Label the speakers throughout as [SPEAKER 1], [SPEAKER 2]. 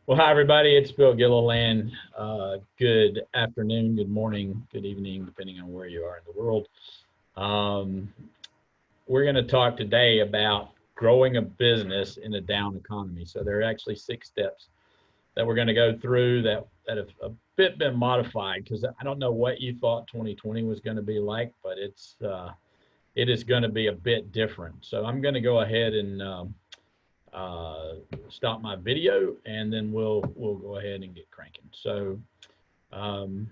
[SPEAKER 1] Well, hi, everybody. It's Bill Gilliland. Good afternoon, good morning, good evening, depending on where you are in the world. Um, we're going to talk today about growing a business in a down economy. So there are actually 6 steps that we're going to go through that have a bit been modified because I don't know what you thought 2020 was going to be like, but it is going to be a bit different. So I'm going to go ahead and uh, stop my video, and then we'll go ahead and get cranking. Um,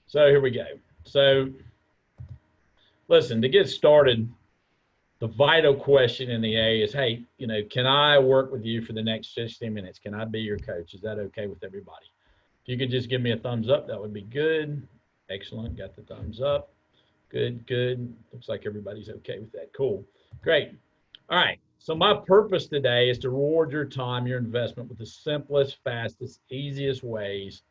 [SPEAKER 1] so here we go. So listen, to get started, the vital question in the A is, hey, can I work with you for the next 60 minutes? Can I be your coach? Is that okay with everybody? If you could just give me a thumbs up, that would be good. Excellent. Got the thumbs up. Good, good. Looks like everybody's okay with that. Cool. Great. All right. So my purpose today is to reward your time, your investment with the simplest, fastest, easiest ways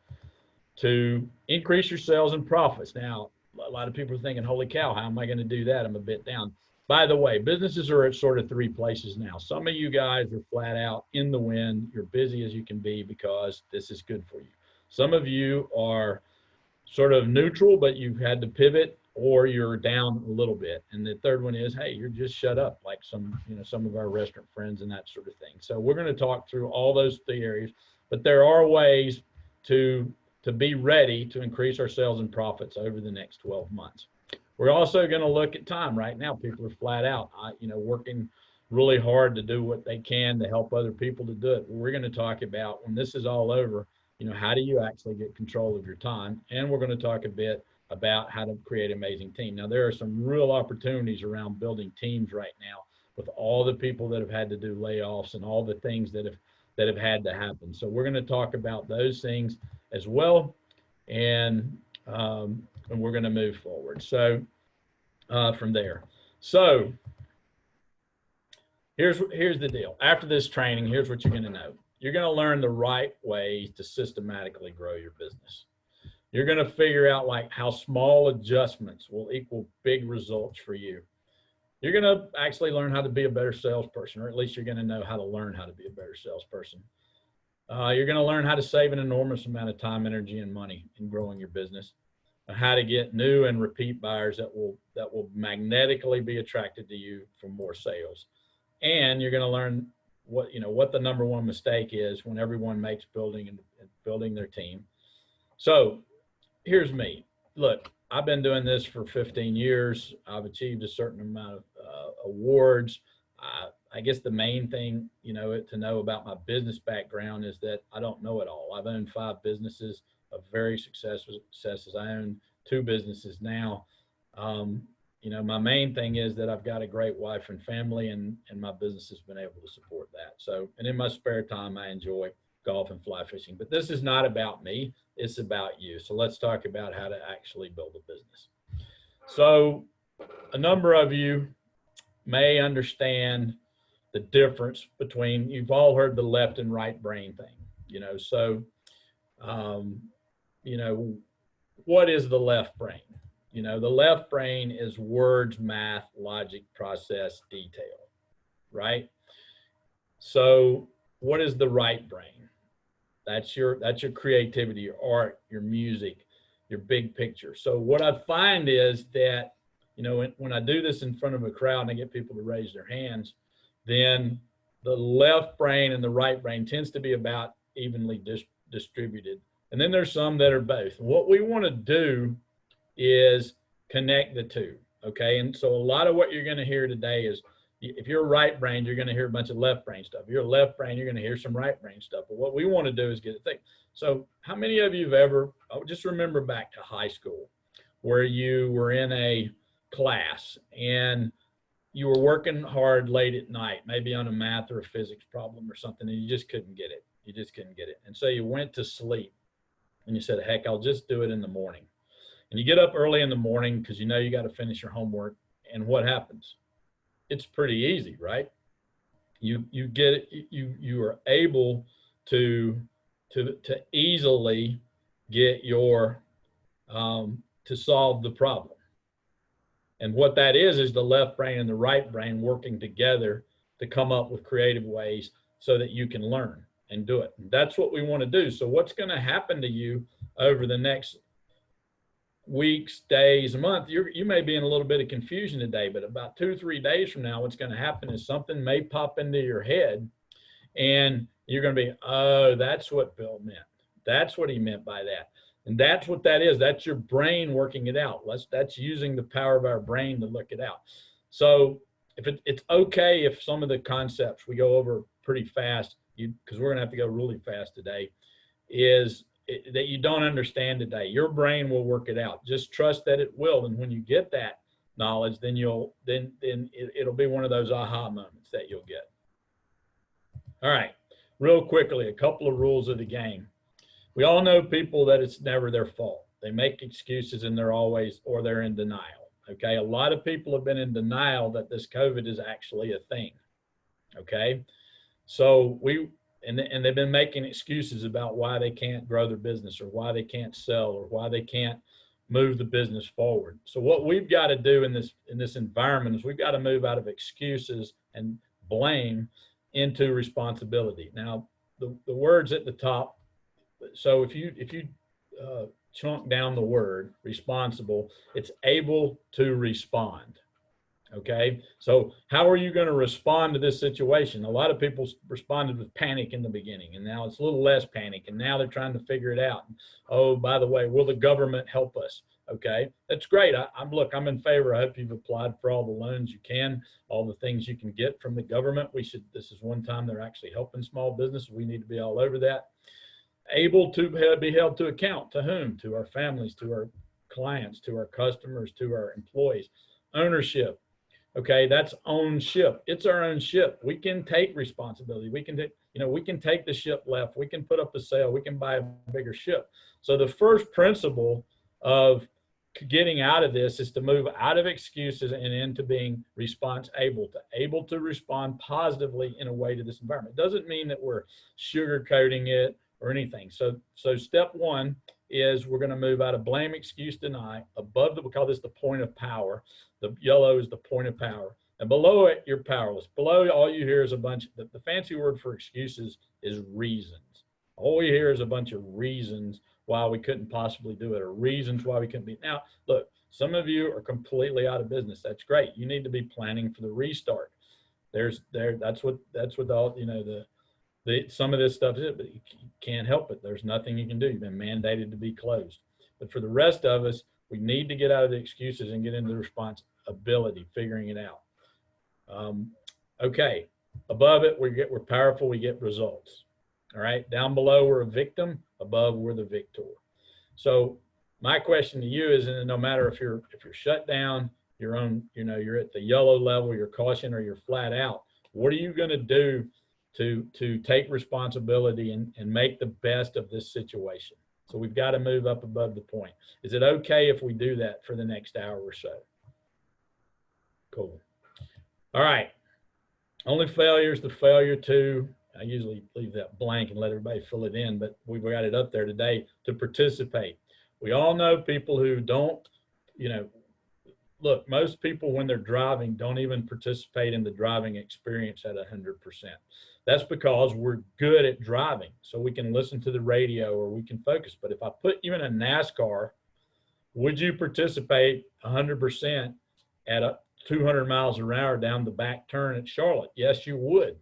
[SPEAKER 1] to increase your sales and profits. Now, a lot of people are thinking, holy cow, how am I going to do that? I'm a bit down. By the way, businesses are at sort of 3 places now. Some of you guys are flat out in the wind. You're busy as you can be because this is good for you. Some of you are sort of neutral, but you've had to pivot, or you're down a little bit. And the third one is, hey, you're just shut up, like some of our restaurant friends and that sort of thing. So we're going to talk through all those 3 areas, but there are ways to be ready to increase our sales and profits over the next 12 months. We're also going to look at time. Right now, people are flat out, working really hard to do what they can to help other people to do it. We're going to talk about, when this is all over, how do you actually get control of your time? And we're going to talk a bit about how to create an amazing team. Now, there are some real opportunities around building teams right now with all the people that have had to do layoffs and all the things that have had to happen. So we're going to talk about those things as well, and we're going to move forward. So from there. So here's the deal. After this training, here's what you're going to know. You're going to learn the right way to systematically grow your business. You're going to figure out like how small adjustments will equal big results for you. You're going to actually learn how to be a better salesperson, or at least you're going to know how to learn how to be a better salesperson. You're going to learn how to save an enormous amount of time, energy, and money in growing your business, and how to get new and repeat buyers that will magnetically be attracted to you for more sales. And you're going to learn what the number one mistake is when everyone makes building their team. So here's me. Look, I've been doing this for 15 years. I've achieved a certain amount of awards. I guess the main thing, to know about my business background is that I don't know it all. I've owned 5 businesses of very successes. I own 2 businesses now. My main thing is that I've got a great wife and family, and my business has been able to support that. So, and in my spare time, I enjoy golf and fly fishing. But this is not about me. It's about you. So let's talk about how to actually build a business. So a number of you may understand the difference between, you've all heard the left and right brain thing, so, what is the left brain? The left brain is words, math, logic, process, detail, right? So what is the right brain? That's your creativity, your art, your music, your big picture. So what I find is that, when I do this in front of a crowd and I get people to raise their hands, then the left brain and the right brain tends to be about evenly distributed. And then there's some that are both. What we want to do is connect the two, okay? And so a lot of what you're going to hear today is, if you're a right brain, you're going to hear a bunch of left brain stuff. If you're a left brain, you're going to hear some right brain stuff. But what we want to do is get a thing. So how many of you have ever, just remember back to high school, where you were in a class and you were working hard late at night, maybe on a math or a physics problem or something, and you just couldn't get it. And so you went to sleep and you said, heck, I'll just do it in the morning. And you get up early in the morning because you got to finish your homework. And what happens? It's pretty easy, right? You get it. You are able to easily get your to solve the problem. And what that is the left brain and the right brain working together to come up with creative ways so that you can learn and do it. And that's what we want to do. So what's going to happen to you over the next weeks, days, a month, you may be in a little bit of confusion today, but about 2 or 3 days from now, what's going to happen is something may pop into your head and you're going to be, oh, that's what Bill meant. That's what he meant by that. And that's what that is. That's your brain working it out. That's using the power of our brain to look it out. So if it's okay if some of the concepts we go over pretty fast, because we're going to have to go really fast today, that you don't understand today. Your brain will work it out. Just trust that it will. And when you get that knowledge, then it'll be one of those aha moments that you'll get. All right, real quickly, a couple of rules of the game. We all know people that it's never their fault. They make excuses and they're in denial. Okay, a lot of people have been in denial that this COVID is actually a thing. Okay, so and they've been making excuses about why they can't grow their business or why they can't sell or why they can't move the business forward. So what we've got to do in this environment is we've got to move out of excuses and blame into responsibility. Now, the words at the top. So if you chunk down the word responsible, it's able to respond. Okay, so how are you going to respond to this situation? A lot of people responded with panic in the beginning, and now it's a little less panic, and now they're trying to figure it out. Oh, by the way, will the government help us? Okay, that's great. I'm in favor. I hope you've applied for all the loans you can, all the things you can get from the government. This is one time they're actually helping small business. We need to be all over that. Able to be held to account. To whom? To our families, to our clients, to our customers, to our employees. Ownership. Okay, that's own ship. It's our own ship. We can take responsibility. We can take the ship left. We can put up a sail. We can buy a bigger ship. So the first principle of getting out of this is to move out of excuses and into being able to respond positively in a way to this environment. It doesn't mean that we're sugarcoating it or anything. So step one is we're going to move out of blame, excuse, deny. Above we call this the point of power. The yellow is the point of power. And below it, you're powerless. Below, all you hear is the fancy word for excuses is reasons. All you hear is a bunch of reasons why we couldn't possibly do it, or reasons why we couldn't be. Now, look, some of you are completely out of business. That's great. You need to be planning for the restart. That's what all, some of this stuff is, but you can't help it. There's nothing you can do. You've been mandated to be closed. But for the rest of us, we need to get out of the excuses and get into the responsibility, figuring it out. Okay, above it, we're powerful, we get results. All right, down below, we're a victim. Above, we're the victor. So my question to you is, no matter if you're shut down, you're at the yellow level, you're caution, or you're flat out, what are you going to do to take responsibility and make the best of this situation? So we've got to move up above the point. Is it okay if we do that for the next hour or so? Cool. All right. Only failures to failure to, I usually leave that blank and let everybody fill it in, but we've got it up there today, to participate. We all know people who don't, look, most people when they're driving don't even participate in the driving experience at 100%. That's because we're good at driving, so we can listen to the radio or we can focus. But if I put you in a NASCAR, would you participate 100% at 200 miles an hour down the back turn at Charlotte? Yes, you would.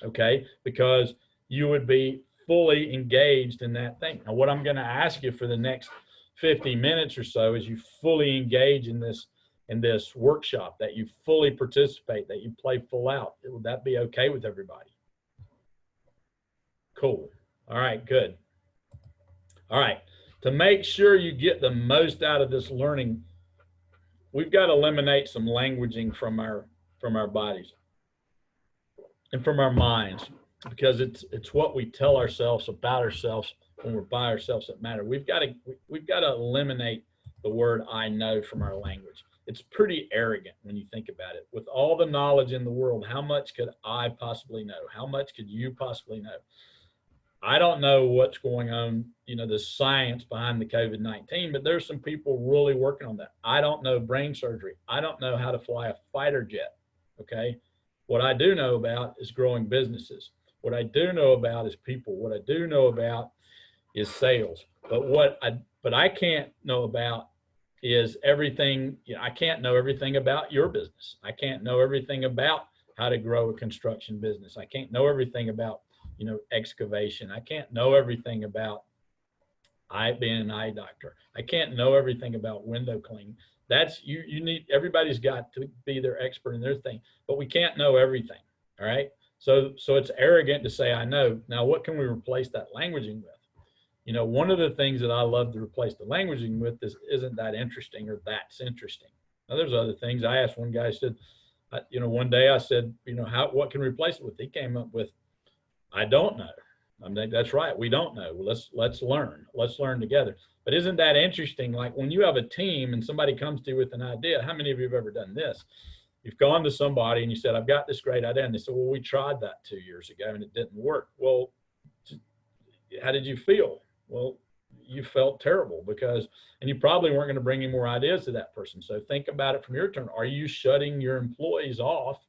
[SPEAKER 1] Okay, because you would be fully engaged in that thing. Now, what I'm going to ask you for the next 50 minutes or so is you fully engage in this workshop, that you fully participate, that you play full out. Would that be okay with everybody? Cool. All right, good. All right, to make sure you get the most out of this learning, we've got to eliminate some languaging from our bodies and from our minds, because it's what we tell ourselves about ourselves when we're by ourselves that matter. We've got to eliminate the word I know from our language. It's pretty arrogant when you think about it. With all the knowledge in the world, how much could I possibly know? How much could you possibly know? I don't know what's going on, the science behind the COVID-19, but there's some people really working on that. I don't know brain surgery. I don't know how to fly a fighter jet, okay? What I do know about is growing businesses. What I do know about is people. What I do know about is sales. But I can't know about is everything. You know, I can't know everything about your business. I can't know everything about how to grow a construction business. I can't know everything about, you know, excavation. I can't know everything about being an eye doctor. I can't know everything about window cleaning. That's you need, everybody's got to be their expert in their thing, but we can't know everything. All right. So it's arrogant to say I know. Now, what can we replace that languaging with? You know, one of the things that I love to replace the languaging with is isn't that interesting, or that's interesting. Now, there's other things. I asked one guy, I said, you know, one day I said, you know, what can we replace it with? He came up with, I don't know. I mean, that's right. We don't know. Let's learn. Let's learn together. But isn't that interesting? Like when you have a team and somebody comes to you with an idea, how many of you have ever done this? You've gone to somebody and you said, I've got this great idea. And they said, well, we tried that 2 years ago and it didn't work. Well, how did you feel? Well, you felt terrible because, and you probably weren't going to bring any more ideas to that person. So think about it from your turn. Are you shutting your employees off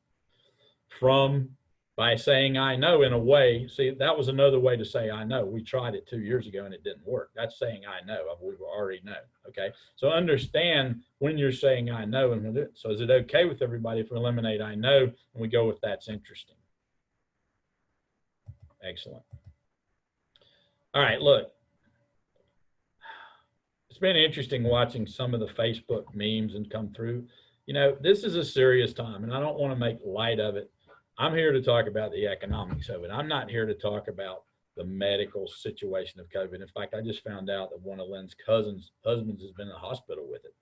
[SPEAKER 1] from, by saying I know in a way? See, that was another way to say I know. We tried it 2 years ago and it didn't work. That's saying I know. We already know. Okay. So understand when you're saying I know. And so is it okay with everybody if we eliminate I know and we go with that's interesting? Excellent. All right, look. It's been interesting watching some of the Facebook memes and come through. You know, this is a serious time and I don't want to make light of it. I'm here to talk about the economics of it. I'm not here to talk about the medical situation of COVID. In fact, I just found out that one of Lynn's husbands has been in the hospital with it.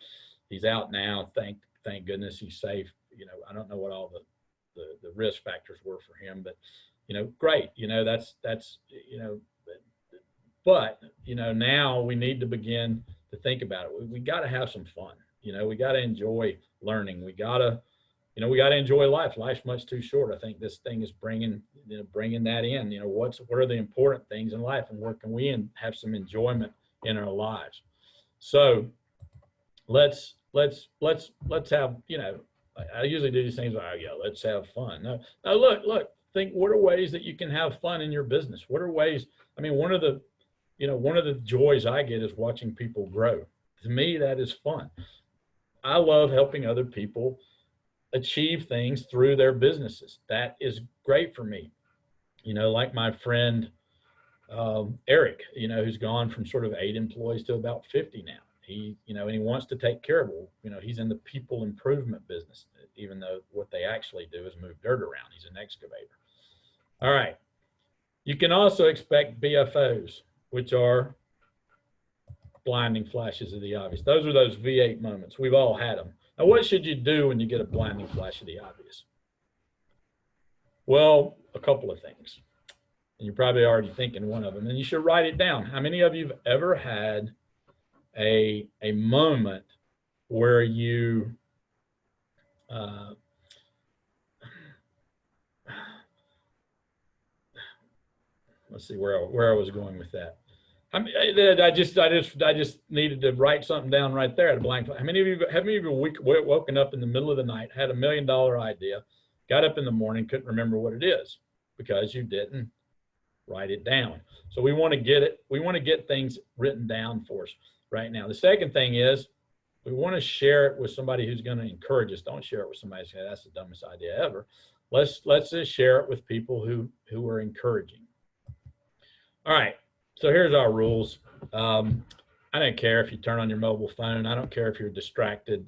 [SPEAKER 1] He's out now. Thank goodness he's safe. You know, I don't know what all the risk factors were for him, but you know, great. You know, that's you know, but you know, now we need to begin to think about it. We got to have some fun. You know, we got to enjoy learning. We got to, you know, we got to enjoy life. Life's much too short. I think this thing is bringing that in. You know, what are the important things in life, and where can we have some enjoyment in our lives? So let's have, you know, I usually do these things like, oh yeah, let's have fun. No, look, think, what are ways that you can have fun in your business? What are ways? I mean, one of the joys I get is watching people grow. To me, that is fun. I love helping other people achieve things through their businesses. That is great for me. You know, like my friend Eric, you know, who's gone from sort of 8 employees to about 50 now. He, you know, and he wants to take care of them. You know, he's in the people improvement business, even though what they actually do is move dirt around. He's an excavator. All right. You can also expect BFOs, which are blinding flashes of the obvious. Those are those V8 moments. We've all had them. Now, what should you do when you get a blinding flash of the obvious? Well, a couple of things. And you're probably already thinking one of them, and you should write it down. How many of you have ever had a moment where you let's see where I was going with that. I just needed to write something down right there at a blank. How many of you woken up in the middle of the night, had $1 million idea, got up in the morning, couldn't remember what it is because you didn't write it down? So we want to get it. We want to get things written down for us right now. The second thing is we want to share it with somebody who's going to encourage us. Don't share it with somebody who's saying that's the dumbest idea ever. Let's just share it with people who are encouraging. All right. So here's our rules. I don't care if you turn on your mobile phone. I don't care if you're distracted.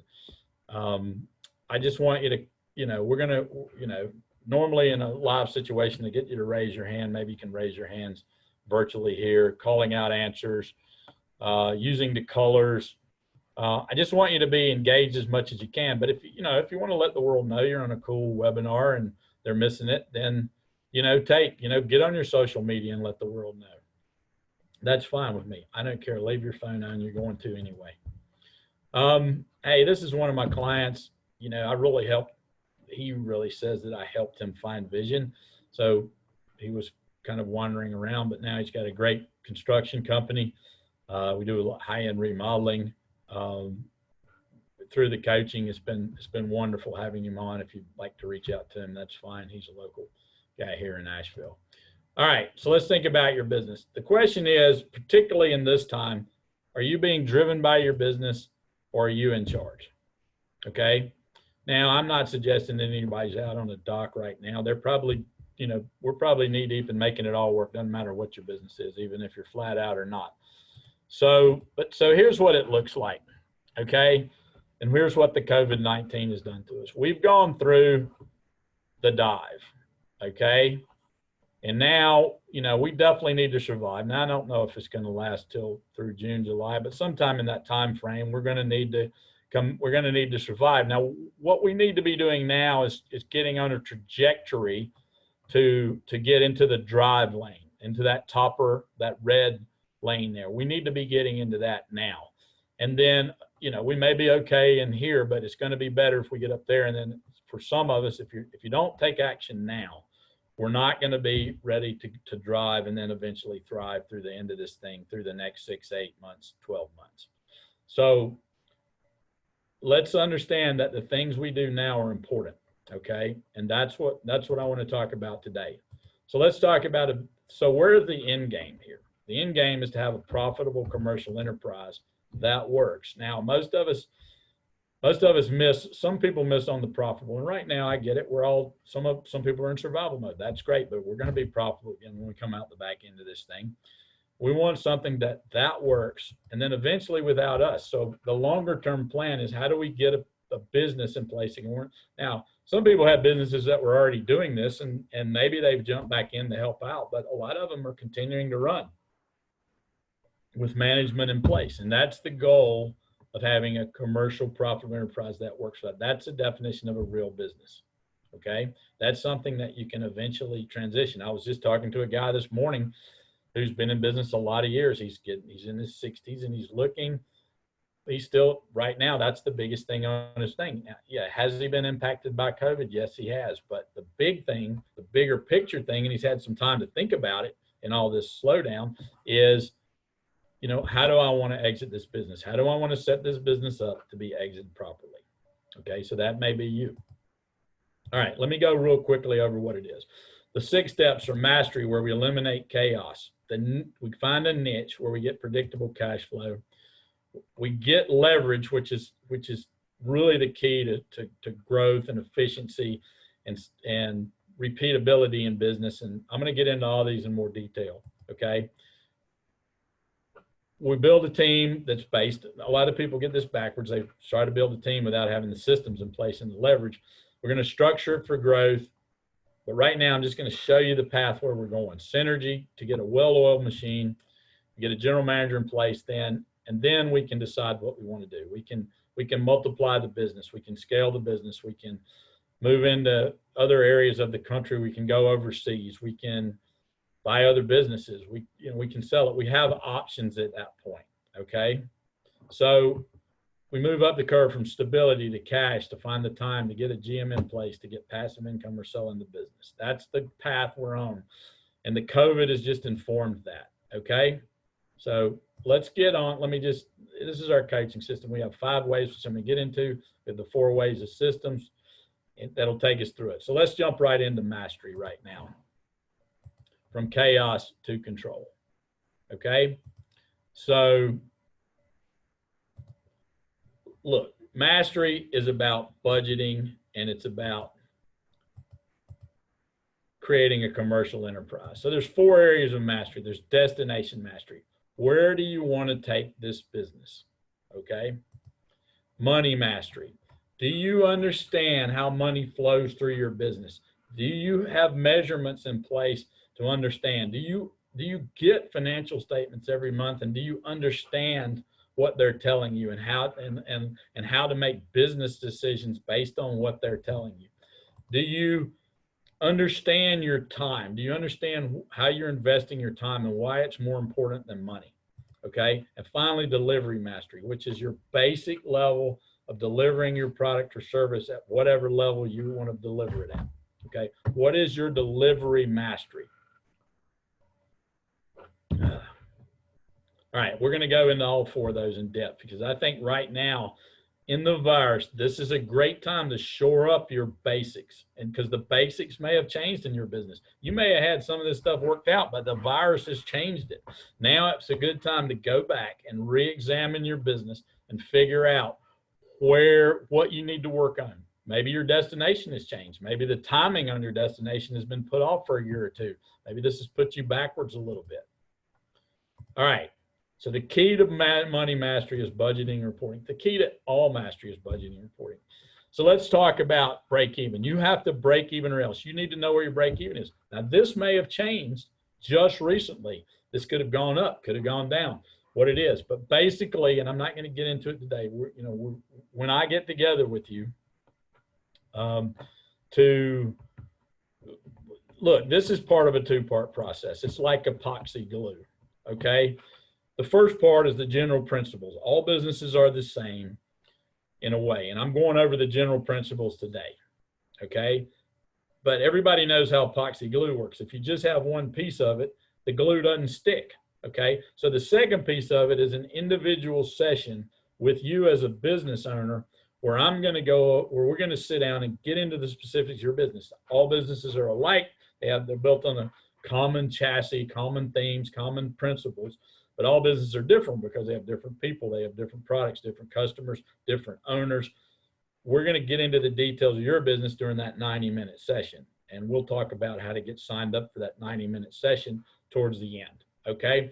[SPEAKER 1] I just want you to, you know, we're going to, you know, normally in a live situation to get you to raise your hand, maybe you can raise your hands virtually here, calling out answers, using the colors. I just want you to be engaged as much as you can. But if you want to let the world know you're on a cool webinar and they're missing it, then, you know, get on your social media and let the world know. That's fine with me. I don't care. Leave your phone on. You're going to anyway. Hey, this is one of my clients. You know, I really helped. He really says that I helped him find vision. So he was kind of wandering around, but now he's got a great construction company. We do a lot high-end remodeling. Through the coaching, it's been wonderful having him on. If you'd like to reach out to him, that's fine. He's a local guy here in Nashville. All right, so let's think about your business. The question is, particularly in this time, are you being driven by your business or are you in charge? Okay. Now, I'm not suggesting that anybody's out on the dock right now. They're probably, we're probably knee deep in making it all work. Doesn't matter what your business is, even if you're flat out or not. So here's what it looks like. Okay. And here's what the COVID-19 has done to us. We've gone through the dive. Okay. And now, we definitely need to survive. Now, I don't know if it's going to last through June, July, but sometime in that time frame, we're going to need to survive. Now, what we need to be doing now is getting on a trajectory to get into the drive lane, into that red lane there. We need to be getting into that now. And then, we may be okay in here, but it's going to be better if we get up there. And then for some of us, if you don't take action now, we're not going to be ready to drive and then eventually thrive through the end of this thing, through the next 6, 8 months, 12 months. So let's understand that the things we do now are important, okay? And that's what I want to talk about today. So let's talk about so where's the end game here? The end game is to have a profitable commercial enterprise that works. Now, most of us miss, some people miss on the profitable. And right now, I get it. Some people are in survival mode. That's great, but we're going to be profitable again when we come out the back end of this thing. We want something that works, and then eventually without us. So the longer term plan is, how do we get a business in place? Now, some people have businesses that were already doing this, and maybe they've jumped back in to help out, but a lot of them are continuing to run with management in place. And that's the goal of having a commercial profitable enterprise that works. That's a definition of a real business. Okay. That's something that you can eventually transition. I was just talking to a guy this morning who's been in business a lot of years. He's in his 60s and he's still right now. That's the biggest thing on his thing. Now, yeah. Has he been impacted by COVID? Yes, he has. But the big thing, the bigger picture thing, and he's had some time to think about it in all this slowdown, is, how do I want to exit this business? How do I want to set this business up to be exited properly? Okay, so that may be you. All right, let me go real quickly over what it is. The 6 steps are mastery, where we eliminate chaos. Then we find a niche where we get predictable cash flow. We get leverage, which is really the key to growth and efficiency and repeatability in business. And I'm going to get into all these in more detail. Okay. We build a team that's based, a lot of people get this backwards. They try to build a team without having the systems in place and the leverage. We're going to structure it for growth. But right now, I'm just going to show you the path where we're going. Synergy to get a well-oiled machine, get a general manager in place, and then we can decide what we want to do. We can multiply the business. We can scale the business. We can move into other areas of the country. We can go overseas. We can buy other businesses. We can sell it. We have options at that point. Okay. So we move up the curve from stability to cash to find the time to get a GM in place to get passive income or selling the business. That's the path we're on. And the COVID has just informed that. Okay. So let's get on. This is our coaching system. We have 5 ways for somebody to get into, with the 4 ways of systems that'll take us through it. So let's jump right into mastery right now. From chaos to control. Okay. So look, mastery is about budgeting, and it's about creating a commercial enterprise. So there's 4 areas of mastery. There's destination mastery. Where do you want to take this business? Okay. Money mastery. Do you understand how money flows through your business? Do you have measurements in place to understand? Do you get financial statements every month, and do you understand what they're telling you and how to make business decisions based on what they're telling you? Do you understand your time? Do you understand how you're investing your time and why it's more important than money? Okay. And finally, delivery mastery, which is your basic level of delivering your product or service at whatever level you want to deliver it at. Okay. What is your delivery mastery? All right, we're going to go into all 4 of those in depth, because I think right now in the virus, this is a great time to shore up your basics. And because the basics may have changed in your business. You may have had some of this stuff worked out, but the virus has changed it. Now it's a good time to go back and re-examine your business and figure out what you need to work on. Maybe your destination has changed. Maybe the timing on your destination has been put off for a year or two. Maybe this has put you backwards a little bit. All right. So the key to money mastery is budgeting and reporting. The key to all mastery is budgeting and reporting. So let's talk about break even. You have to break even or else. You need to know where your break even is. Now this may have changed just recently. This could have gone up, could have gone down, what it is. But basically, and I'm not going to get into it today, when I get together with you to look, this is part of a two-part process. It's like epoxy glue, okay? The first part is the general principles. All businesses are the same in a way, and I'm going over the general principles today, okay? But everybody knows how epoxy glue works. If you just have one piece of it, the glue doesn't stick, okay? So the second piece of it is an individual session with you as a business owner where we're going to sit down and get into the specifics of your business. All businesses are alike. They're built on a common chassis, common themes, common principles. But all businesses are different because they have different people, they have different products, different customers, different owners. We're going to get into the details of your business during that 90-minute session. And we'll talk about how to get signed up for that 90-minute session towards the end, okay?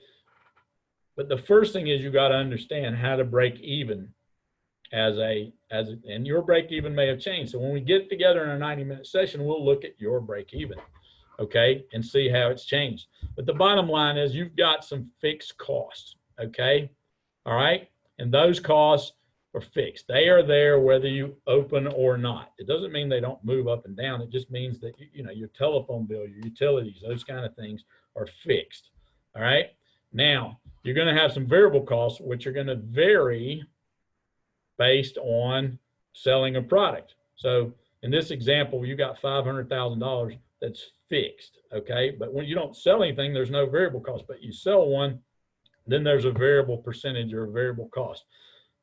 [SPEAKER 1] But the first thing is you got to understand how to break even and your break even may have changed. So when we get together in a 90-minute session, we'll look at your break even, okay, and see how it's changed. But the bottom line is you've got some fixed costs, okay? All right? And those costs are fixed. They are there whether you open or not. It doesn't mean they don't move up and down. It just means that, your telephone bill, your utilities, those kind of things are fixed, all right? Now, you're going to have some variable costs, which are going to vary based on selling a product. So in this example, you got $500,000 that's fixed, okay? But when you don't sell anything, there's no variable cost, but you sell one, then there's a variable percentage or a variable cost.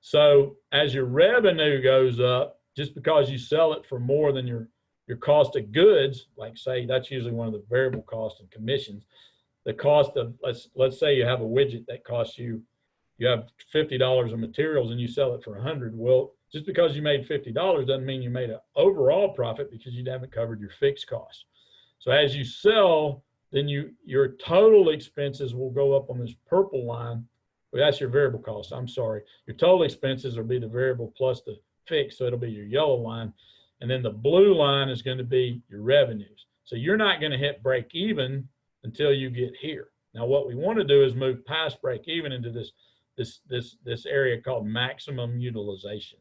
[SPEAKER 1] So as your revenue goes up, just because you sell it for more than your cost of goods, like say, that's usually one of the variable costs and commissions, the cost of, let's say you have a widget that costs you have $50 of materials and you sell it for 100. Well, just because you made $50 doesn't mean you made an overall profit because you haven't covered your fixed costs. So as you sell, then your total expenses will go up on this purple line. Well, that's your variable cost. I'm sorry. Your total expenses will be the variable plus the fixed, so it'll be your yellow line. And then the blue line is going to be your revenues. So you're not going to hit break even until you get here. Now, what we want to do is move past break even into this area called maximum utilization.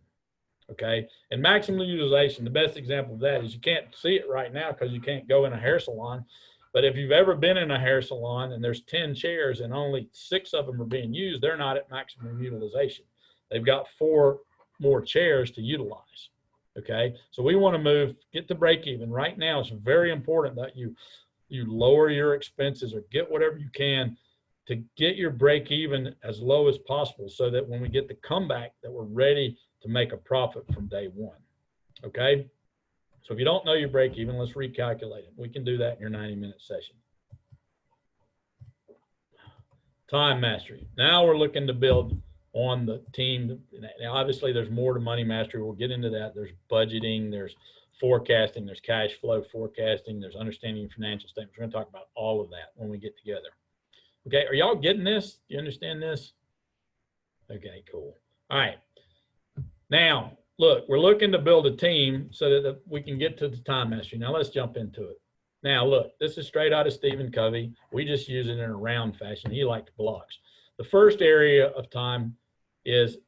[SPEAKER 1] Okay, and maximum utilization, the best example of that is you can't see it right now because you can't go in a hair salon. But if you've ever been in a hair salon and there's 10 chairs and only 6 of them are being used, they're not at maximum utilization. They've got 4 more chairs to utilize. Okay, so we want to get to break even. Right now, it's very important that you lower your expenses or get whatever you can to get your break even as low as possible so that when we get the comeback that we're ready to make a profit from day one, okay? So if you don't know your break even, let's recalculate it. We can do that in your 90-minute session. Time mastery. Now we're looking to build on the team. Now, obviously, there's more to money mastery. We'll get into that. There's budgeting, there's forecasting, there's cash flow forecasting, there's understanding financial statements. We're going to talk about all of that when we get together. Okay, are y'all getting this? Do you understand this? Okay, cool. All right. Now, look, we're looking to build a team so that we can get to the time mastery. Now, let's jump into it. Now, look, this is straight out of Stephen Covey. We just use it in a round fashion. He liked blocks. The first area of time is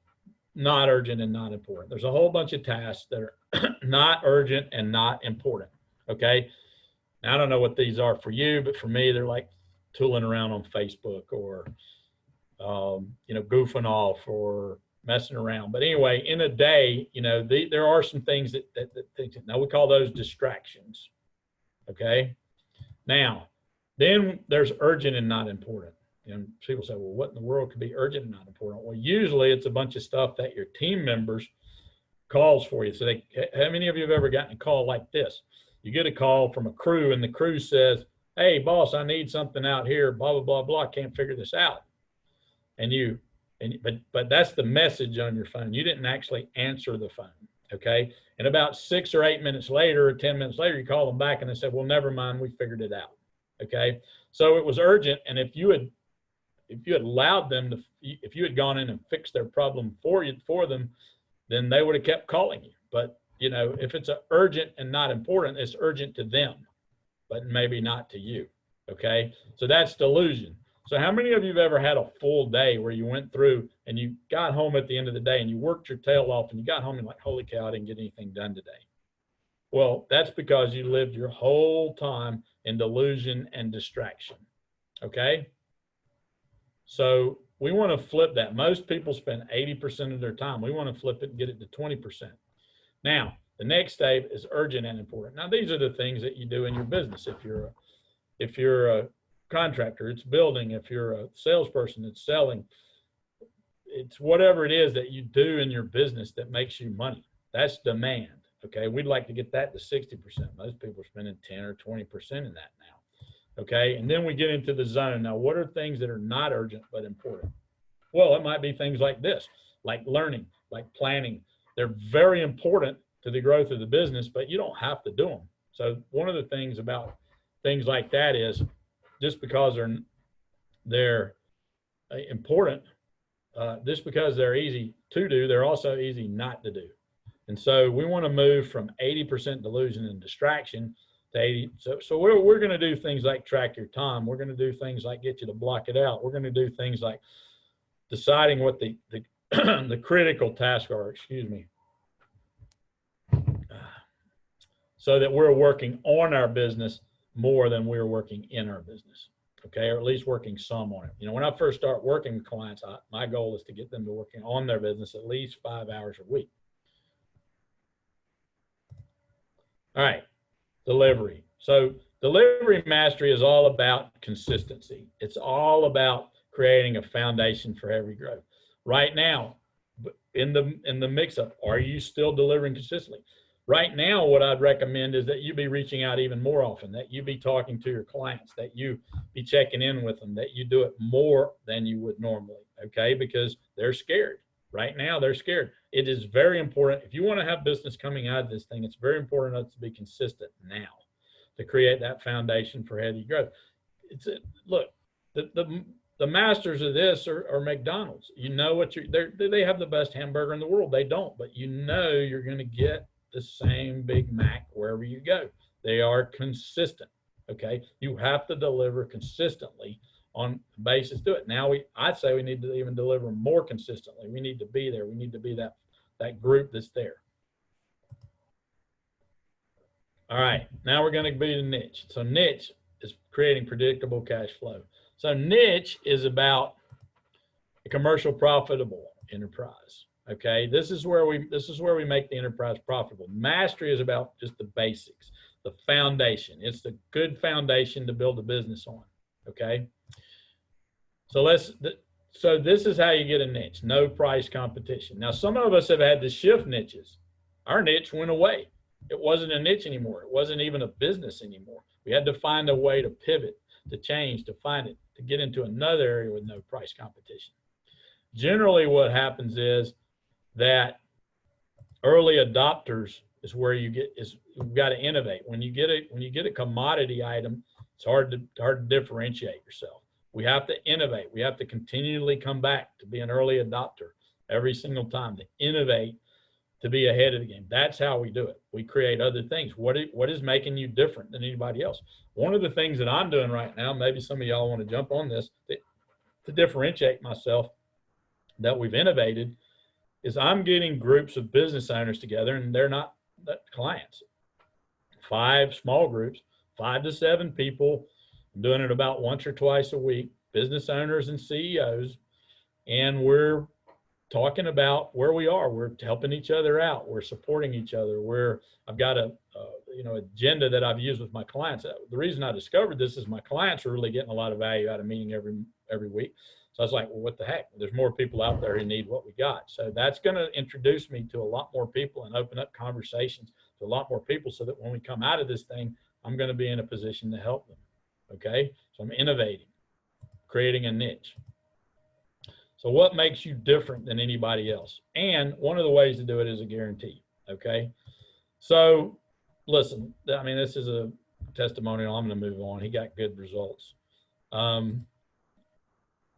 [SPEAKER 1] not urgent and not important. There's a whole bunch of tasks that are not urgent and not important, okay? Now, I don't know what these are for you, but for me, they're like tooling around on Facebook or, goofing off or messing around. But anyway, in a day, there are some things that now we call those distractions, okay? Now, then there's urgent and not important. And people say, well, what in the world could be urgent and not important? Well, usually it's a bunch of stuff that your team members calls for you. So how many of you have ever gotten a call like this? You get a call from a crew and the crew says, hey boss, I need something out here, blah, blah, blah, blah. Can't figure this out. But that's the message on your phone. You didn't actually answer the phone. Okay. And about 6 or 8 minutes later, or 10 minutes later, you call them back and they said, well, never mind, we figured it out. Okay. So it was urgent. And if you had allowed them to, if you had gone in and fixed their problem for them, then they would have kept calling you. But you know, if it's urgent and not important, it's urgent to them, but maybe not to you. Okay. So that's delusion. So how many of you have ever had a full day where you went through and you got home at the end of the day and you worked your tail off and you got home and like, holy cow, I didn't get anything done today? Well, that's because you lived your whole time in delusion and distraction. Okay. So we want to flip that. Most people spend 80% of their time. We want to flip it and get it to 20%. Now, the next step is urgent and important. Now, these are the things that you do in your business. If you're a contractor, it's building. If you're a salesperson, it's selling. It's whatever it is that you do in your business that makes you money. That's demand. Okay. We'd like to get that to 60%. Most people are spending 10 or 20% in that now. Okay. And then we get into the zone. Now, what are things that are not urgent but important? Well, it might be things like this, like learning, like planning. They're very important to the growth of the business, but you don't have to do them. So one of the things about things like that is just because they're important, just because they're easy to do, they're also easy not to do. And so we want to move from 80% delusion and distraction to 80. So we're going to do things like track your time. We're going to do things like get you to block it out. We're going to do things like deciding what the the critical tasks are, excuse me, so that we're working on our business more than we're working in our business. Okay, or at least working some on it. You know, when I first start working with clients, my goal is to get them to working on their business at least 5 hours a week. All right, delivery. So delivery mastery is all about consistency. It's all about creating a foundation for every growth. Right now, in the mix-up, are you still delivering consistently? Right now, what I'd recommend is that you be reaching out even more often, that you be talking to your clients, that you be checking in with them, that you do it more than you would normally, okay? Because they're scared. Right now, they're scared. It is very important. If you want to have business coming out of this thing, it's very important to be consistent now to create that foundation for healthy growth. Look, the masters of this are McDonald's. You know what they have the best hamburger in the world. They don't, but you know you're going to get the same Big Mac wherever you go. They are consistent. Okay, you have to deliver consistently on the basis to it. Now I'd say we need to even deliver more consistently. We need to be there. We need to be that group that's there. All right, now we're going to be the niche. So niche is creating predictable cash flow. So niche is about a commercial profitable enterprise. Okay, this is where we make the enterprise profitable. Mastery is about just the basics, the foundation. It's the good foundation to build a business on. Okay, so this is how you get a niche. No price competition. Now, some of us have had to shift niches. Our niche went away. It wasn't a niche anymore. It wasn't even a business anymore. We had to find a way to pivot, to change, to find it, to get into another area with no price competition. Generally, what happens is that early adopters is where you've got to innovate. When you get a commodity item, it's hard to differentiate yourself. We have to innovate. We have to continually come back to be an early adopter every single time, to innovate, to be ahead of the game. That's how we do it. We create other things. What is making you different than anybody else? One of the things that I'm doing right now, maybe some of y'all want to jump on this, to differentiate myself that we've innovated, is I'm getting groups of business owners together, and they're not clients. 5 small groups, 5 to 7 people. I'm doing it about once or twice a week, business owners and CEOs, and we're talking about where we are. We're helping each other out. We're supporting each other. I've got agenda that I've used with my clients. The reason I discovered this is my clients are really getting a lot of value out of meeting every week. So I was like, well, what the heck? There's more people out there who need what we got. So that's going to introduce me to a lot more people and open up conversations to a lot more people, so that when we come out of this thing, I'm going to be in a position to help them. Okay. So I'm innovating, creating a niche. So what makes you different than anybody else? And one of the ways to do it is a guarantee. Okay. So listen, I mean, this is a testimonial. I'm going to move on. He got good results. All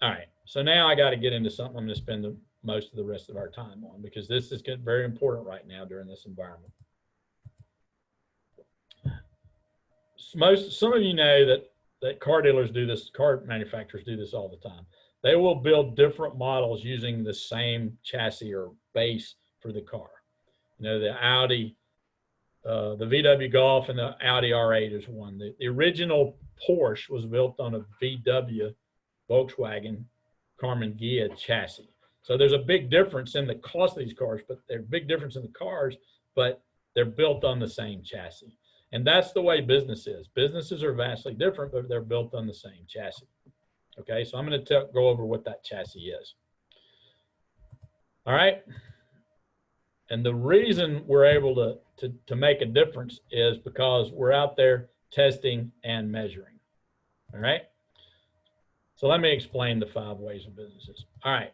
[SPEAKER 1] right. So now I got to get into something I'm going to spend most of the rest of our time on, because this is very important right now during this environment. Some of you know that car dealers do this, car manufacturers do this all the time. They will build different models using the same chassis or base for the car. The Audi, the VW Golf and the Audi R8 is one. The original Porsche was built on a VW Volkswagen Karmann Ghia chassis. So there's a big difference in the cost of these cars, but there's a big difference in the cars, but they're built on the same chassis. And that's the way business is. Businesses are vastly different, but they're built on the same chassis. Okay, so I'm going to go over what that chassis is. All right. And the reason we're able to make a difference is because we're out there testing and measuring. All right. So let me explain the 5 ways of businesses. All right.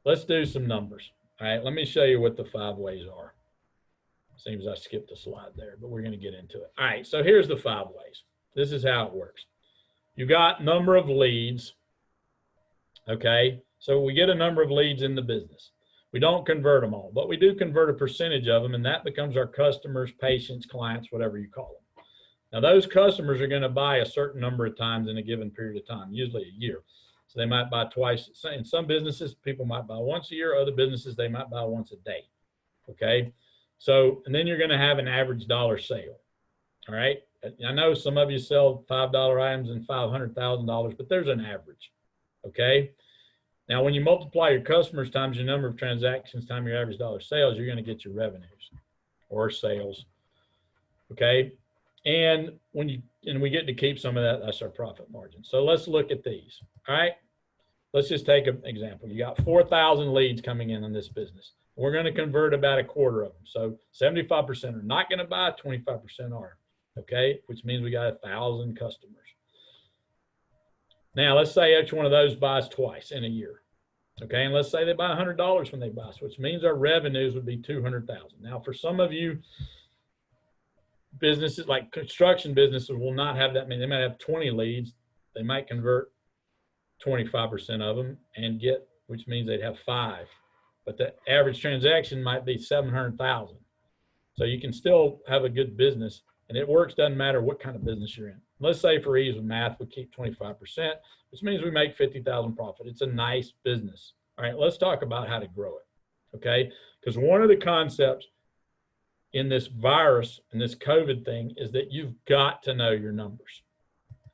[SPEAKER 1] Let's do some numbers. All right. Let me show you what the 5 ways are. Seems I skipped a slide there, but we're going to get into it. All right. So here's the 5 ways. This is how it works. You got number of leads. Okay. So we get a number of leads in the business. We don't convert them all, but we do convert a percentage of them, and that becomes our customers, patients, clients, whatever you call them. Now, those customers are going to buy a certain number of times in a given period of time, usually a year. So they might buy twice. In some businesses, people might buy once a year. Other businesses, they might buy once a day. Okay. So, and then you're going to have an average dollar sale. All right. I know some of you sell $5 items and $500,000, but there's an average. Okay. Now, when you multiply your customers times your number of transactions times your average dollar sales, you're going to get your revenues or sales. Okay. And we get to keep some of that, that's our profit margin. So let's look at these. All right. Let's just take an example. You got 4,000 leads coming in this business. We're going to convert about a quarter of them. So 75% are not going to buy, 25% are. Okay. Which means we got 1,000 customers. Now, let's say each one of those buys twice in a year. Okay. And let's say they buy $100 when they buy, which means our revenues would be $200,000. Now, for some of you, businesses like construction businesses will not have that many. They might have 20 leads. They might convert 25% of them and get, which means they'd have 5. But the average transaction might be 700,000. So you can still have a good business, and it works, doesn't matter what kind of business you're in. Let's say for ease of math, we keep 25%, which means we make 50,000 profit. It's a nice business. All right, let's talk about how to grow it. Okay, because one of the concepts in this virus and this COVID thing is that you've got to know your numbers.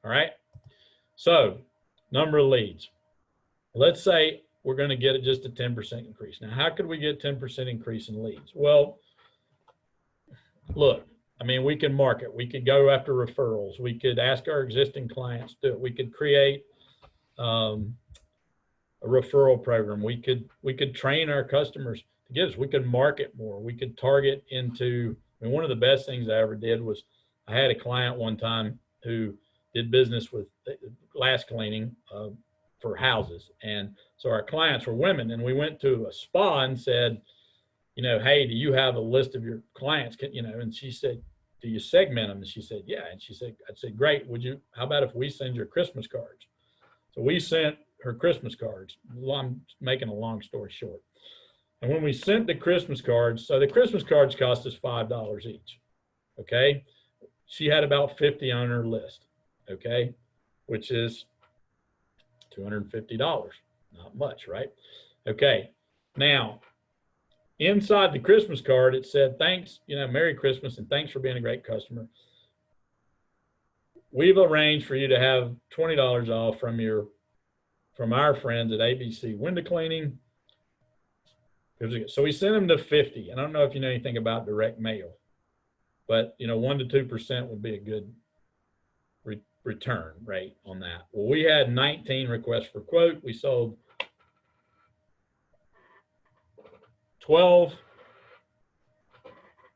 [SPEAKER 1] All right. So number of leads. Let's say we're going to get it just a 10% increase. Now, how could we get 10% increase in leads? Well, look, I mean, we can market. We could go after referrals. We could ask our existing clients to do it. We could create a referral program. We could train our customers to get us. We could market more. We could target into, I mean, one of the best things I ever did was I had a client one time who did business with glass cleaning for houses. And so our clients were women, and we went to a spa and said, you know, hey, do you have a list of your clients? And she said, do you segment them? And she said, yeah. And she said, I said, great. How about if we send your Christmas cards? So we sent her Christmas cards. I'm making a long story short. And when we sent the Christmas cards, so the Christmas cards cost us $5 each. Okay. She had about 50 on her list. Okay. Which is $250. Not much, right? Okay. Now, inside the Christmas card, it said, thanks, Merry Christmas, and thanks for being a great customer. We've arranged for you to have $20 off from our friends at ABC Window Cleaning, So we sent them to 50. I don't know if you know anything about direct mail, but 1 to 2% would be a good return rate on that. Well, we had 19 requests for quote. We sold 12.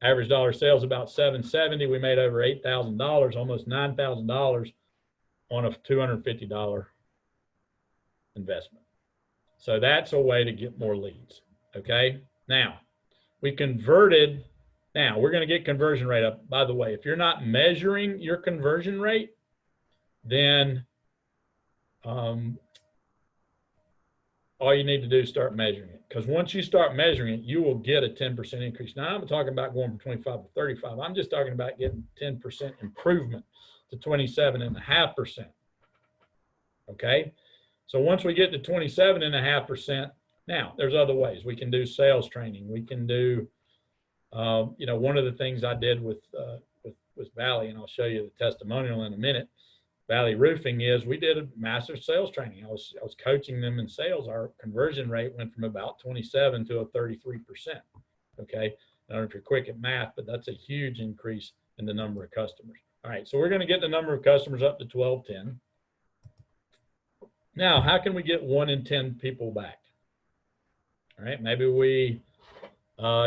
[SPEAKER 1] Average dollar sales about $770. We made over $8,000, almost $9,000 on a $250 investment. So that's a way to get more leads. Okay. Now we converted. Now we're going to get conversion rate up. By the way, if you're not measuring your conversion rate, then all you need to do is start measuring it. Because once you start measuring it, you will get a 10% increase. Now, I'm talking about going from 25 to 35. I'm just talking about getting 10% improvement to 27.5%. Okay? So once we get to 27.5%, now there's other ways. We can do sales training. We can do, one of the things I did with Valley, and I'll show you the testimonial in a minute, Valley Roofing, is we did a massive sales training. I was coaching them in sales. Our conversion rate went from about 27 to a 33%. Okay. I don't know if you're quick at math, but that's a huge increase in the number of customers. All right. So we're going to get the number of customers up to 1210. Now, how can we get 1 in 10 people back? All right. Maybe we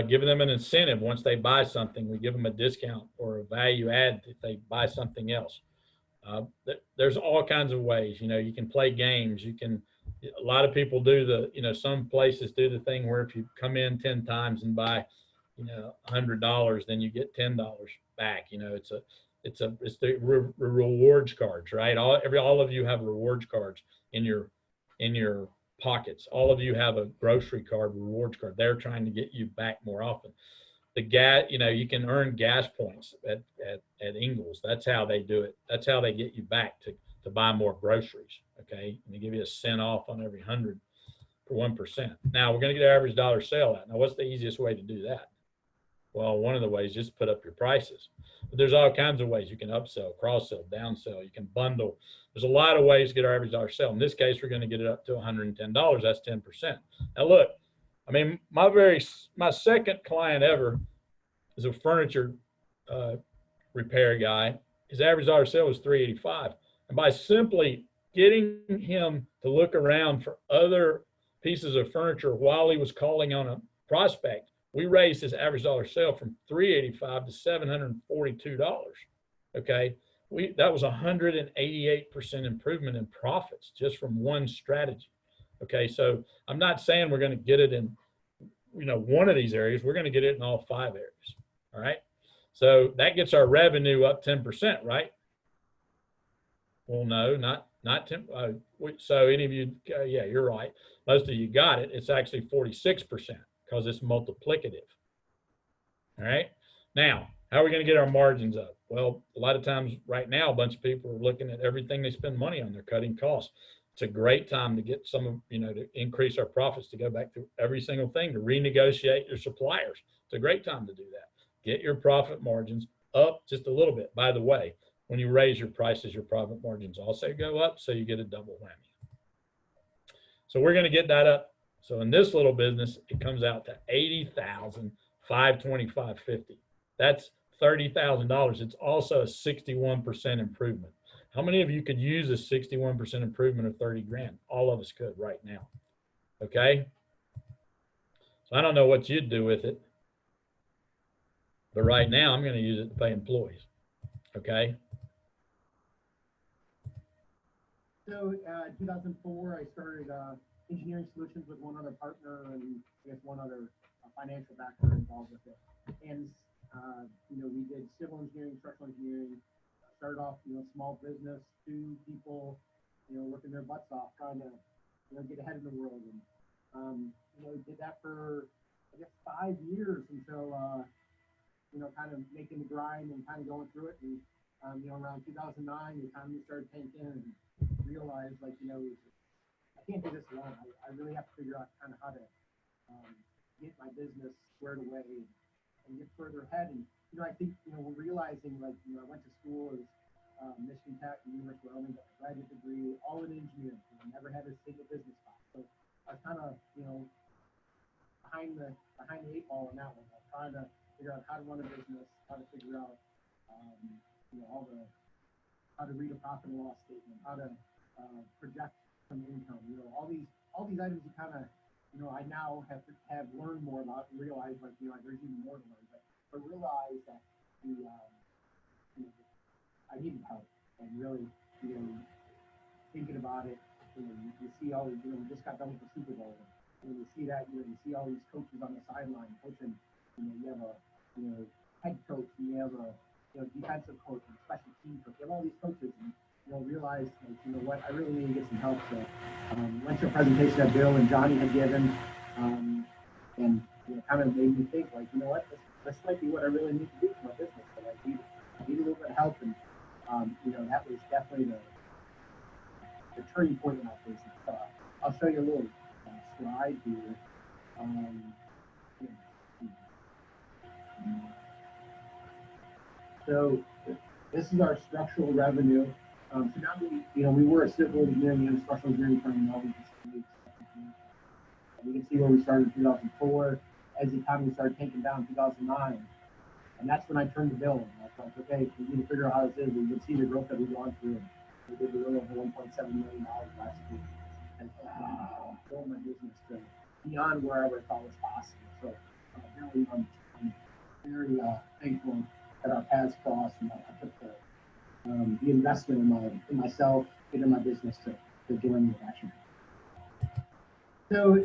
[SPEAKER 1] give them an incentive. Once they buy something, we give them a discount or a value add if they buy something else. There's all kinds of ways. You can play games. A lot of people do some places do the thing where if you come in 10 times and buy, $100, then you get $10 back. It's the rewards cards, right? All of you have rewards cards in your pockets. All of you have a grocery card, rewards card. They're trying to get you back more often. The gas, you can earn gas points at Ingles. That's how they do it. That's how they get you back to buy more groceries. Okay. And they give you a cent off on every 100 for 1%. Now we're going to get our average dollar sale out. Now, what's the easiest way to do that? Well, one of the ways is just put up your prices. But there's all kinds of ways. You can upsell, cross-sell, downsell. You can bundle. There's a lot of ways to get our average dollar sale. In this case, we're going to get it up to $110. That's 10%. Now, look, I mean, my second client ever is a furniture repair guy. His average dollar sale was $385. And by simply getting him to look around for other pieces of furniture while he was calling on a prospect, we raised his average dollar sale from $385 to $742. Okay. That was 188% improvement in profits just from one strategy. Okay. So I'm not saying we're going to get it in, one of these areas. We're going to get it in all 5 areas. All right. So that gets our revenue up 10%, right? Well, no, not 10. So any of you, yeah, you're right. Most of you got it. It's actually 46% because it's multiplicative. All right. Now, how are we going to get our margins up? Well, a lot of times right now, a bunch of people are looking at everything they spend money on. They're cutting costs. It's a great time to get some of, to increase our profits, to go back through every single thing, to renegotiate your suppliers. It's a great time to do that. Get your profit margins up just a little bit. By the way, when you raise your prices, your profit margins also go up, so you get a double whammy. So we're going to get that up. So in this little business, it comes out to $80,525.50. That's $30,000. It's also a 61% improvement. How many of you could use a 61% improvement of 30 grand? All of us could right now. Okay. So I don't know what you'd do with it, but right now I'm going to use it to pay employees. Okay.
[SPEAKER 2] So 2004, I started engineering solutions with one other partner and I guess one other financial backer involved with it. And, we did civil engineering, structural engineering, started off, small business, 2 people, working their butts off, trying to, get ahead in the world. And, did that for, I guess, 5 years until, kind of making the grind and kind of going through it. And, around 2009, the economy started tanking and realized, I can't do this alone. I really have to figure out kind of how to get my business squared away and get further ahead. And, I think, we're realizing, I went to school as Michigan Tech and University of Wyoming, got a graduate degree, all in engineering. I never had a single business class. So I was kind of, behind the eight ball on that one. I'm trying to figure out how to run a business, how to figure out, how to read a profit and loss statement, how to project some income. All these items you kind of, I now have learned more about and realize there's even more to learn. But realize that I needed help, and really, thinking about it, you see all these, we just got done with the Super Bowl. And you see that, you see all these coaches on the sideline coaching. You have a head coach, and you have a defensive coach, and special team coach. You have all these coaches, and realize, what, I really need to get some help. So went to a presentation that Bill and Johnny had given, and kind of made me think, what, this might be what I really need to do for my business. But I need a little bit of help, and that was definitely the turning point in my business. I'll show you a little slide here. So this is our structural revenue. So now we were a civil engineering and structural engineering firm. Now we can see where we started in 2004. As the economy started taking down in 2009, and that's when I turned to Bill. And I thought, okay, we need to figure out how this is. We can see the growth that we've gone through. We did a little over $1.7 million last year, and growing my business to beyond where I would thought was possible. So really, I'm very thankful that our paths crossed, and I took the investment in myself and in my business to join with Action. So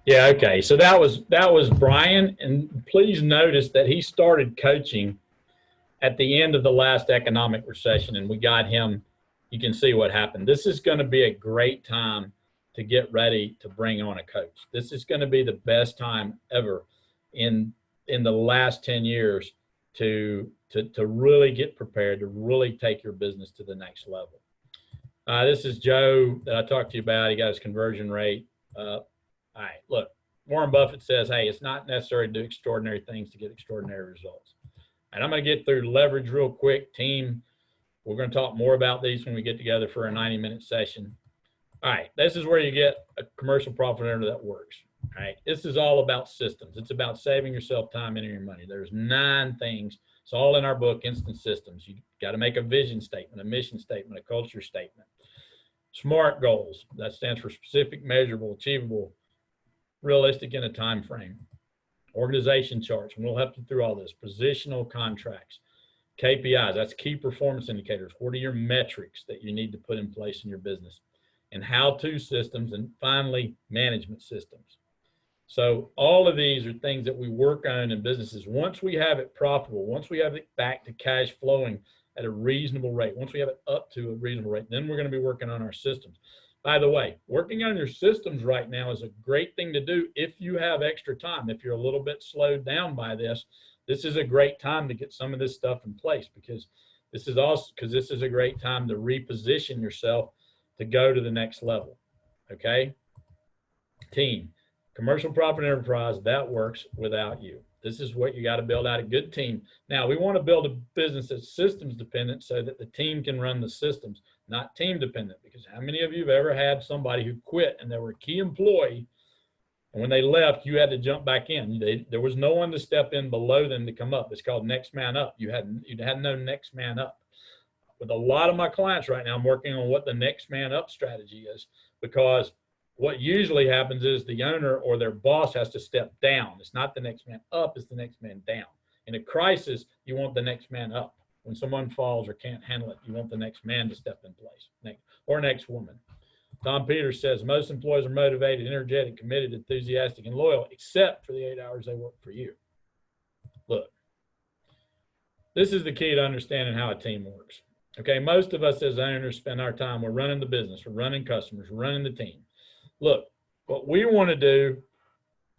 [SPEAKER 1] Yeah, okay. So that was Brian, and please notice that he started coaching at the end of the last economic recession, and we got him. You can see what happened. This is going to be a great time to get ready to bring on a coach. This is going to be the best time ever in the last 10 years to really get prepared, to really take your business to the next level. This is Joe that I talked to you about. He got his conversion rate up. All right, look, Warren Buffett says, hey, it's not necessary to do extraordinary things to get extraordinary results. And I'm going to get through leverage real quick. Team, we're going to talk more about these when we get together for a 90-minute session. All right, this is where you get a commercial profit center that works. All right, this is all about systems. It's about saving yourself time and your money. There's 9 things. It's all in our book, Instant Systems. You got to make a vision statement, a mission statement, a culture statement. SMART goals. That stands for specific, measurable, achievable, realistic in a time frame. Organization charts, and we'll help you through all this. Positional contracts. KPIs, that's key performance indicators. What are your metrics that you need to put in place in your business? And how-to systems, and finally, management systems. So all of these are things that we work on in businesses. Once we have it profitable, once we have it back to cash flowing at a reasonable rate, once we have it up to a reasonable rate, then we're going to be working on our systems. By the way, working on your systems right now is a great thing to do if you have extra time. If you're a little bit slowed down by this, this is a great time to get some of this stuff in place, because this is a great time to reposition yourself to go to the next level. Okay? Team, commercial profit enterprise, that works without you. This is what you got to build out, a good team. Now, we want to build a business that's systems dependent so that the team can run the systems, not team dependent. Because how many of you have ever had somebody who quit and they were a key employee, and when they left, you had to jump back in? There was no one to step in below them to come up. It's called next man up. You had no next man up. With a lot of my clients right now, I'm working on what the next man up strategy is, because what usually happens is the owner or their boss has to step down. It's not the next man up, it's the next man down. In a crisis, you want the next man up. When someone falls or can't handle it, you want the next man to step in place, or next woman. Tom Peters says, most employees are motivated, energetic, committed, enthusiastic, and loyal, except for the 8 hours they work for you. Look, this is the key to understanding how a team works. Okay, most of us as owners spend our time, we're running the business, we're running customers, we're running the team. Look, what we want to do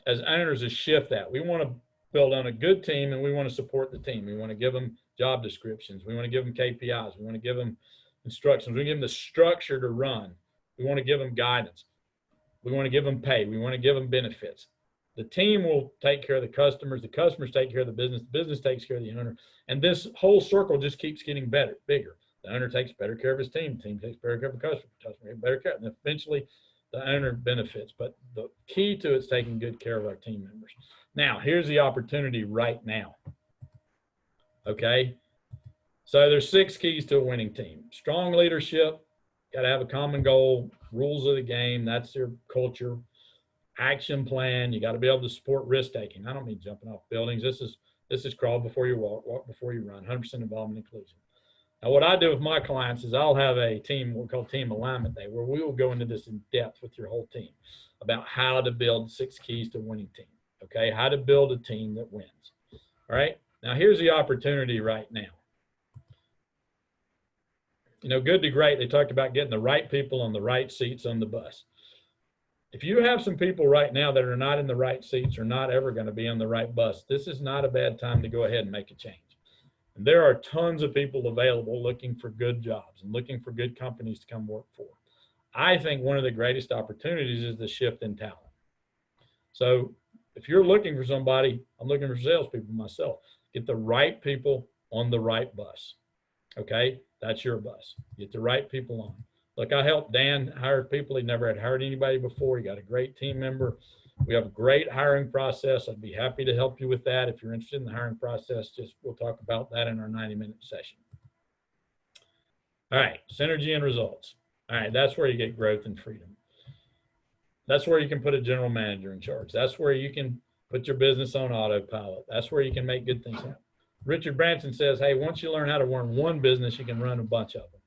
[SPEAKER 1] as owners is shift that. We want to build on a good team and we want to support the team. We want to give them job descriptions. We want to give them KPIs. We want to give them instructions. We want to give them the structure to run. We want to give them guidance. We want to give them pay. We want to give them benefits. The team will take care of the customers take care of the business takes care of the owner. And this whole circle just keeps getting better, bigger. The owner takes better care of his team. The team takes better care of the customer takes better care. And eventually the owner benefits. But the key to it is taking good care of our team members. Now, here's the opportunity right now. Okay. So there's 6 keys to a winning team. Strong leadership, got to have a common goal, rules of the game, that's their culture. Action plan, you got to be able to support risk taking. I don't mean jumping off buildings. This is crawl before you walk, walk before you run, 100% involvement and inclusion. Now, what I do with my clients is I'll have a team, what we call team alignment day, where we will go into this in depth with your whole team about how to build 6 keys to a winning team. Okay, how to build a team that wins. All right, now here's the opportunity right now. You know, good to great, they talked about getting the right people on the right seats on the bus. If you have some people right now that are not in the right seats or not ever going to be on the right bus, this is not a bad time to go ahead and make a change. And there are tons of people available looking for good jobs and looking for good companies to come work for. I think one of the greatest opportunities is the shift in talent. So if you're looking for somebody, I'm looking for salespeople myself. Get the right people on the right bus. Okay, that's your bus. Get the right people on. Look, I helped Dan hire people. He never had hired anybody before. He got a great team member. We have a great hiring process. I'd be happy to help you with that. If you're interested in the hiring process, we'll talk about that in our 90-minute session. All right, synergy and results. All right, that's where you get growth and freedom. That's where you can put a general manager in charge. That's where you can put your business on autopilot. That's where you can make good things happen. Richard Branson says, hey, once you learn how to run one business, you can run a bunch of them.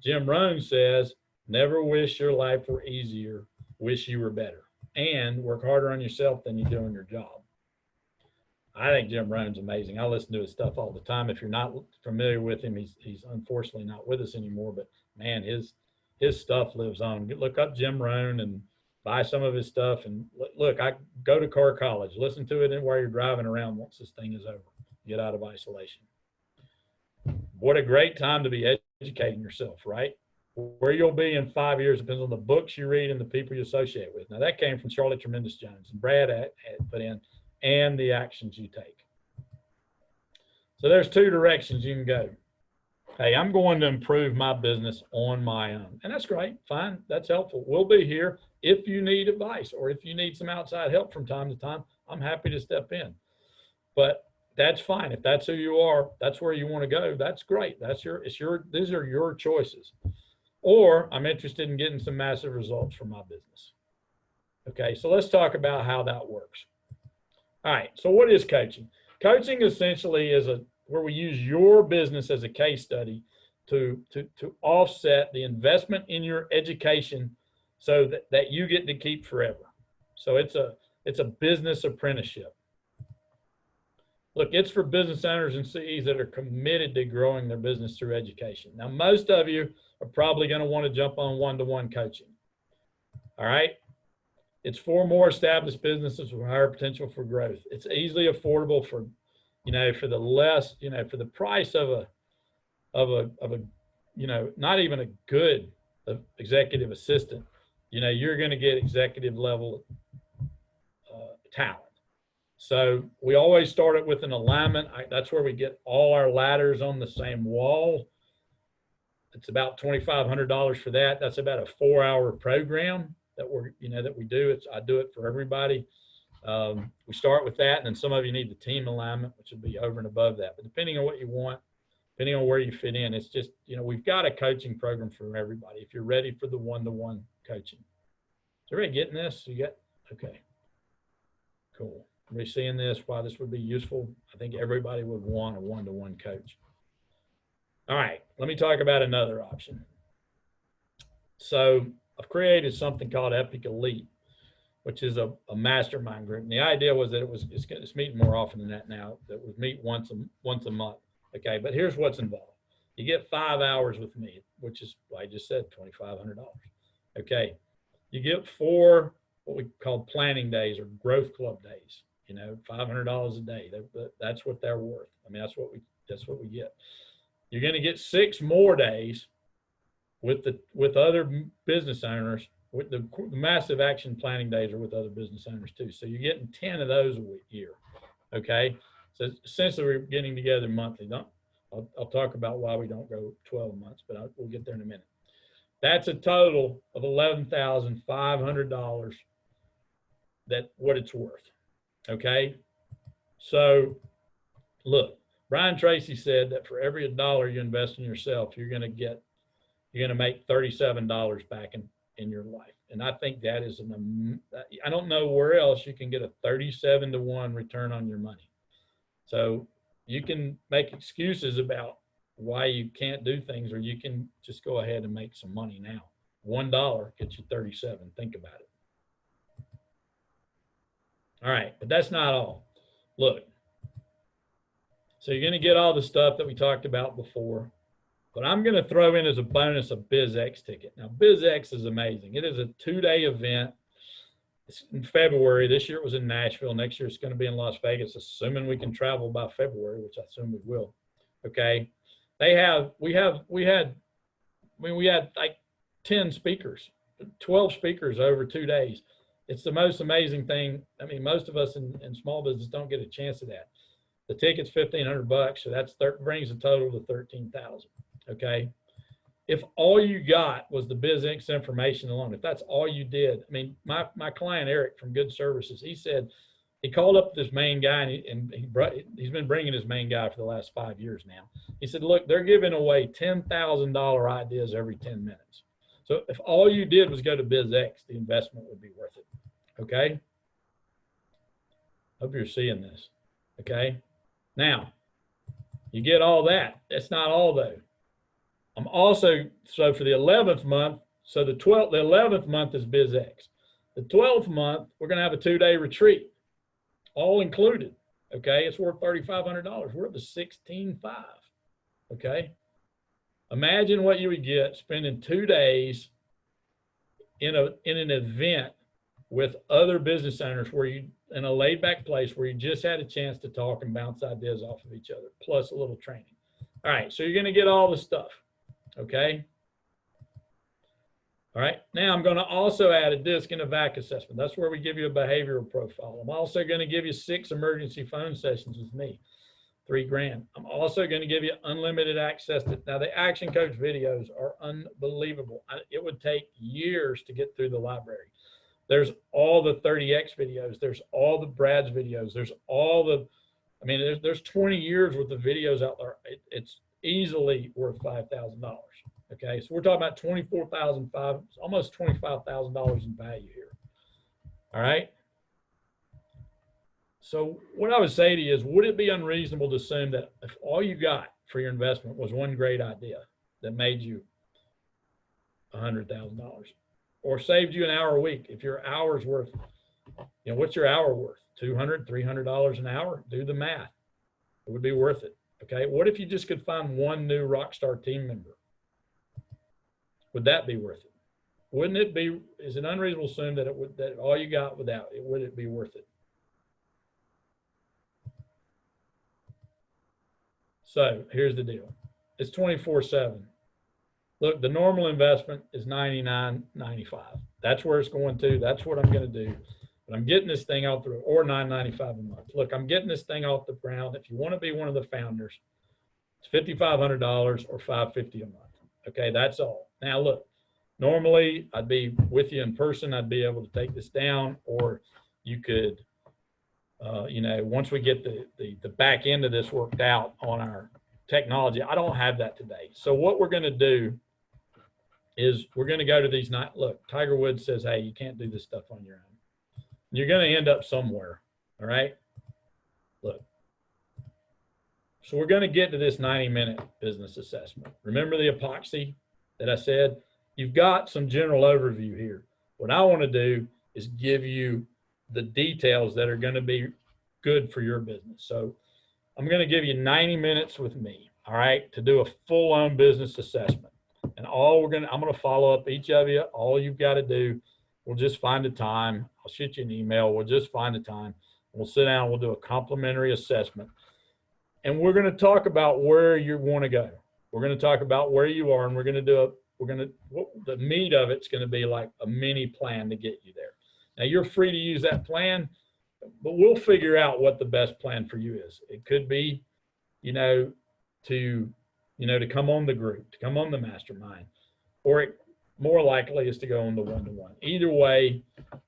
[SPEAKER 1] Jim Rohn says, never wish your life were easier, wish you were better. And work harder on yourself than you do on your job. I think Jim Rohn's amazing. I listen to his stuff all the time. If you're not familiar with him, he's unfortunately not with us anymore, but man, his stuff lives on. Look up Jim Rohn and buy some of his stuff. And look, I go to Car College, listen to it while you're driving around once this thing is over. Get out of isolation. What a great time to be educating yourself, right? Where you'll be in 5 years depends on the books you read and the people you associate with. Now, that came from Charlotte Tremendous Jones, and Brad had put in, and the actions you take. So there's 2 directions you can go. Hey, I'm going to improve my business on my own. And that's great. Fine. That's helpful. We'll be here if you need advice or if you need some outside help from time to time. I'm happy to step in. But that's fine. If that's who you are, that's where you want to go. That's great. These are your choices. Or I'm interested in getting some massive results from my business. Okay, so let's talk about how that works. All right, so what is coaching? Coaching essentially is where we use your business as a case study to offset the investment in your education so that you get to keep forever. So it's a business apprenticeship. Look, it's for business owners and CEs that are committed to growing their business through education. Now, most of you are probably going to want to jump on one-to-one coaching. All right. It's for more established businesses with higher potential for growth. It's easily affordable for, for the less, for the price of a, not even a good executive assistant. You're going to get executive level talent. So we always start it with an alignment. That's where we get all our ladders on the same wall. It's about $2,500 for that. That's about a 4-hour program that we do. I do it for everybody. We start with that, and then some of you need the team alignment, which would be over and above that. But depending on what you want, depending on where you fit in, it's just, we've got a coaching program for everybody. If you're ready for the one-to-one coaching. Is everybody getting this? Okay, cool. Everybody seeing this, why this would be useful? I think everybody would want a one-to-one coach. All right, let me talk about another option. So I've created something called Epic Elite, which is a mastermind group. And the idea was that it's meeting more often than that now, that we meet once a month. Okay, but here's what's involved. You get 5 hours with me, which is, I just said, $2,500. Okay. You get 4 what we call planning days or growth club days. You know, $500 a day. That's what they're worth. I mean, that's what we get. You're going to get 6 more days with other business owners. With the massive action planning days are with other business owners too. So you're getting 10 of those a year. Okay. So essentially we're getting together monthly. I'll talk about why we don't go 12 months, but we'll get there in a minute. That's a total of $11,500 that what it's worth. Okay. So look, Brian Tracy said that for every $1 you invest in yourself, you're going to make $37 back in your life. And I think that is I don't know where else you can get a 37-to-1 return on your money. So you can make excuses about why you can't do things, or you can just go ahead and make some money now. $1 gets you 37. Think about it. All right, but that's not all. Look, so you're going to get all the stuff that we talked about before, but I'm going to throw in as a bonus a BizX ticket. Now, BizX is amazing. It is a 2-day event. It's in February. This year it was in Nashville. Next year it's going to be in Las Vegas, assuming we can travel by February, which I assume we will. Okay. We had like 10 speakers, 12 speakers over 2 days. It's the most amazing thing. I mean, most of us in small business don't get a chance of that. The ticket's $1,500, so that's brings the total to $13,000. Okay. If all you got was the BizX information alone, if that's all you did, I mean, my client Eric from Good Services, he said he called up this main guy and he's been bringing his main guy for the last 5 years now. He said, look, they're giving away $10,000 ideas every 10 minutes. So if all you did was go to BizX, the investment would be worth it. Okay. Hope you're seeing this. Okay. Now you get all that. That's not all though. I'm also, so for the 11th month, so the 11th month is BizX. The 12th month, we're going to have a 2-day retreat, all included. Okay. It's worth $3,500. We're up to $16,500. Okay. Imagine what you would get spending 2 days in an event with other business owners where you, in a laid back place where you just had a chance to talk and bounce ideas off of each other, plus a little training. All right. So you're going to get all the stuff. Okay. All right. Now I'm going to also add a DISC and a VAC assessment. That's where we give you a behavioral profile. I'm also going to give you 6 emergency phone sessions with me, $3,000. I'm also going to give you unlimited access to, now the Action Coach videos are unbelievable. It would take years to get through the library. There's all the 30X videos. There's all the Brad's videos. There's all the, I mean, there's 20 years worth of videos out there. It's easily worth $5,000. Okay, so we're talking about $24,500, almost $25,000 in value here. All right. So what I would say to you is, would it be unreasonable to assume that if all you got for your investment was one great idea that made you $100,000 or saved you an hour a week? If your hour's worth, you know, what's your hour worth? $200, $300 an hour? Do the math. It would be worth it. Okay. What if you just could find one new rockstar team member? Would that be worth it? Wouldn't it be, is it unreasonable to assume that that all you got without it, would it be worth it? So here's the deal. It's 24/7. Look, the normal investment is $99.95. That's where it's going to. That's what I'm going to do. But I'm getting this thing off the, or $9.95 a month. Look, I'm getting this thing off the ground. If you want to be one of the founders, it's $5,500 or $550 a month. Okay, that's all. Now look, normally I'd be with you in person. I'd be able to take this down, or you could, you know, once we get the back end of this worked out on our technology. I don't have that today. So what we're going to do is we're going to go to these night. Look, Tiger Woods says, hey, you can't do this stuff on your own. You're going to end up somewhere. All right. Look. So we're going to get to this 90-minute business assessment. Remember the epoxy that I said? You've got some general overview here. What I want to do is give you the details that are going to be good for your business. So I'm going to give you 90 minutes with me. all right, to do a full-on business assessment. And I'm gonna follow up each of you. All you've got to do, we'll just find a time. I'll shoot you an email. We'll just find a time. We'll sit down. We'll do a complimentary assessment, and we're going to talk about where you want to go. We're going to talk about where you are, and the meat of it's going to be like a mini plan to get you there. Now you're free to use that plan, but we'll figure out what the best plan for you is. It could be, to come on the group, to come on the mastermind, or it more likely is to go on the one-to-one. Either way,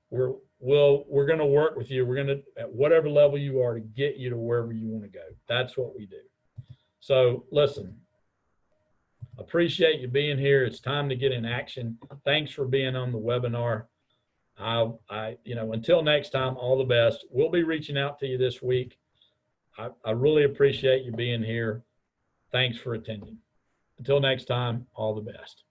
[SPEAKER 1] we're going to work with you. We're going to, at whatever level you are, to get you to wherever you want to go. That's what we do. So listen, appreciate you being here. It's time to get in action. Thanks for being on the webinar. Until next time, all the best. We'll be reaching out to you this week. I really appreciate you being here. Thanks for attending. Until next time, all the best.